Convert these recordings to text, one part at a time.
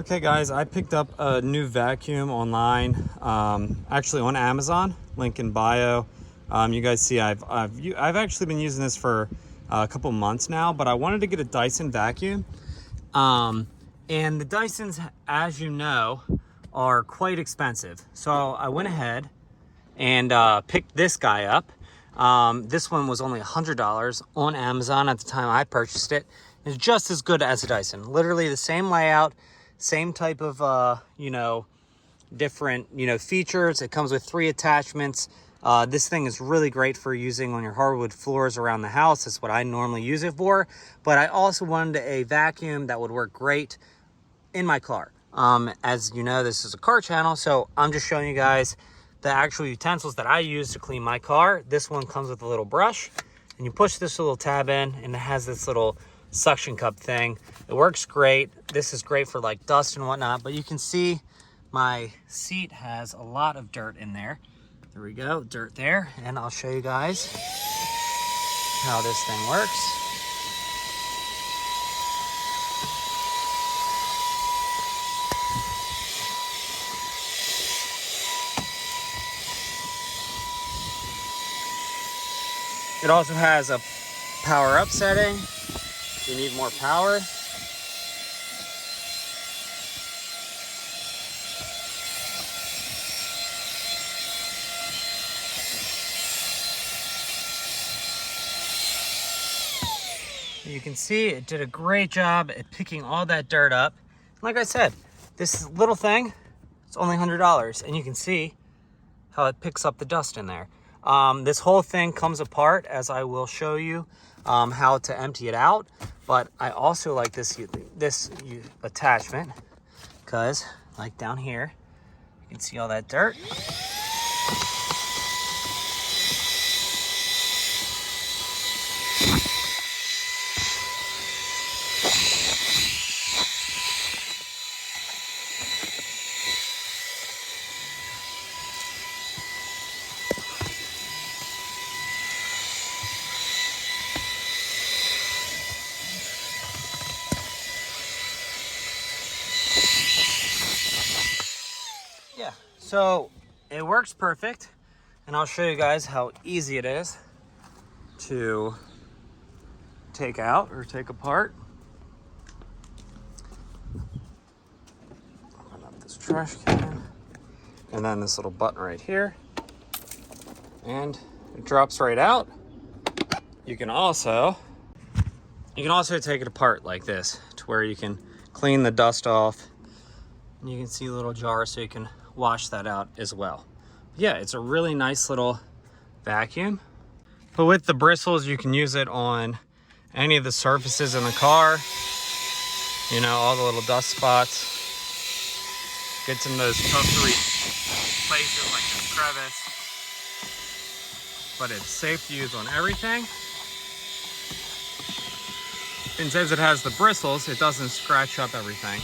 Okay guys, I picked up a new vacuum online, actually on Amazon, link in bio. You guys see I've actually been using this for a couple months now, but I wanted to get a Dyson vacuum. And the Dysons, as you know, are quite expensive. So I went ahead and picked this guy up. This one was only $100 on Amazon at the time I purchased it. It's just as good as a Dyson. Literally the same layout, same type of, different, features. It comes with 3 attachments. This thing is really great for using on your hardwood floors around the house. That's what I normally use it for. But I also wanted a vacuum that would work great in my car. As you know, this is a car channel, so I'm just showing you guys the actual utensils that I use to clean my car. This one comes with a little brush, and you push this little tab in, and it has this little suction cup thing. It works great. This is great for like dust and whatnot, but you can see my seat has a lot of dirt in there. There we go, dirt there. And I'll show you guys how this thing works. It also has a power up setting if you need more power. You can see it did a great job at picking all that dirt up. Like I said, this little thing, it's only $100, and you can see how it picks up the dust in there. This whole thing comes apart, as I will show you how to empty it out. But I also like this attachment because, like down here, you can see all that dirt. Yeah, so it works perfect, and I'll show you guys how easy it is to take out or take apart. Open up this trash can, and then this little button right here, and it drops right out. You can also take it apart like this to where you can clean the dust off, and you can see a little jar so you can wash that out as well. Yeah, it's a really nice little vacuum. But with the bristles, you can use it on any of the surfaces in the car. You know, all the little dust spots. Gets in those tough to reach places like this crevice. But it's safe to use on everything. And since it has the bristles, it doesn't scratch up everything,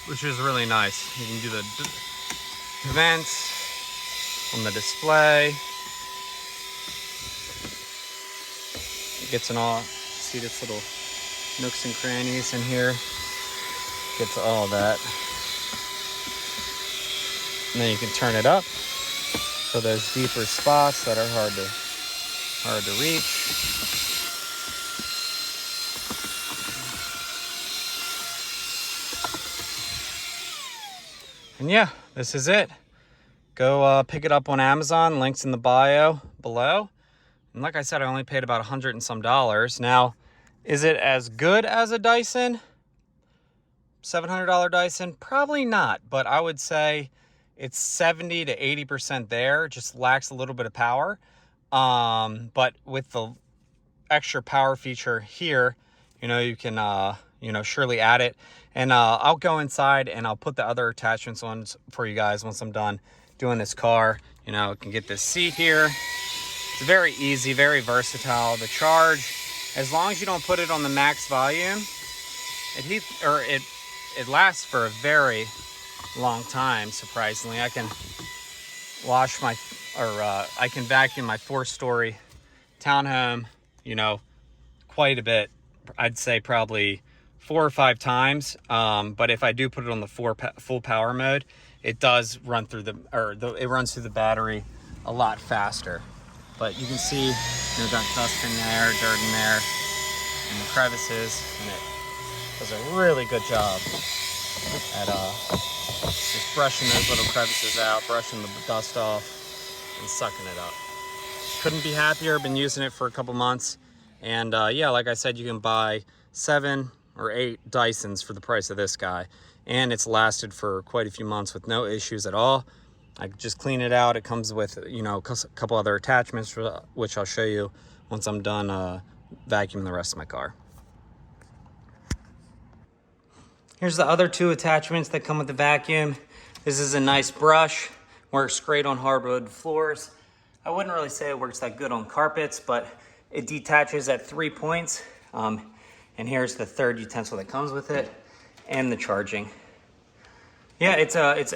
which is really nice. You can do the vents on the display. It gets in all, see this little nooks and crannies in here. Gets all that. And then you can turn it up for those deeper spots that are hard to reach. And yeah, this is it. Go pick it up on Amazon. Links in the bio below. And like I said, I only paid about $100 and some. Now, is it as good as a Dyson? $700 Dyson? Probably not, but I would say it's 70 to 80% there. Just lacks a little bit of power. But with the extra power feature here, you can surely add it. And I'll go inside and I'll put the other attachments on for you guys once I'm done doing this car. You can get this seat here. It's very easy, very versatile. The charge, as long as you don't put it on the max volume, it lasts for a very long time. Surprisingly, I can I can vacuum my 4-story townhome, quite a bit. I'd say probably 4 or 5 times. But if I do put it on the full power mode, it does run through it runs through the battery a lot faster. But you can see, got dust in there, dirt in there, and the crevices, and it does a really good job at just brushing those little crevices out, brushing the dust off, and sucking it up. Couldn't be happier. Been using it for a couple months, and yeah, like I said, you can buy 7 or 8 Dysons for the price of this guy, and it's lasted for quite a few months with no issues at all. I just clean it out. It comes with, a couple other attachments, which I'll show you once I'm done vacuuming the rest of my car. Here's the other 2 attachments that come with the vacuum. This is a nice brush, works great on hardwood floors. I wouldn't really say it works that good on carpets, but it detaches at 3 points. And here's the 3rd utensil that comes with it, and the charging. Yeah, it's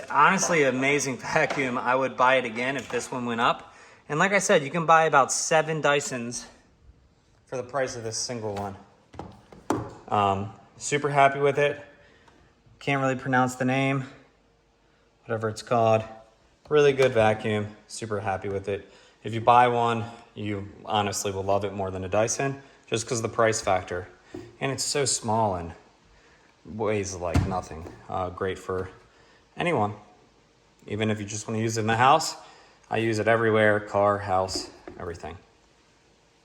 honestly an amazing vacuum. I would buy it again if this one went up. And like I said, you can buy about 7 Dysons for the price of this single one. Super happy with it. Can't really pronounce the name, whatever it's called. Really good vacuum, super happy with it. If you buy one, you honestly will love it more than a Dyson, just because of the price factor. And it's so small and weighs like nothing. Great for anyone. Even if you just want to use it in the house, I use it everywhere, car, house, everything.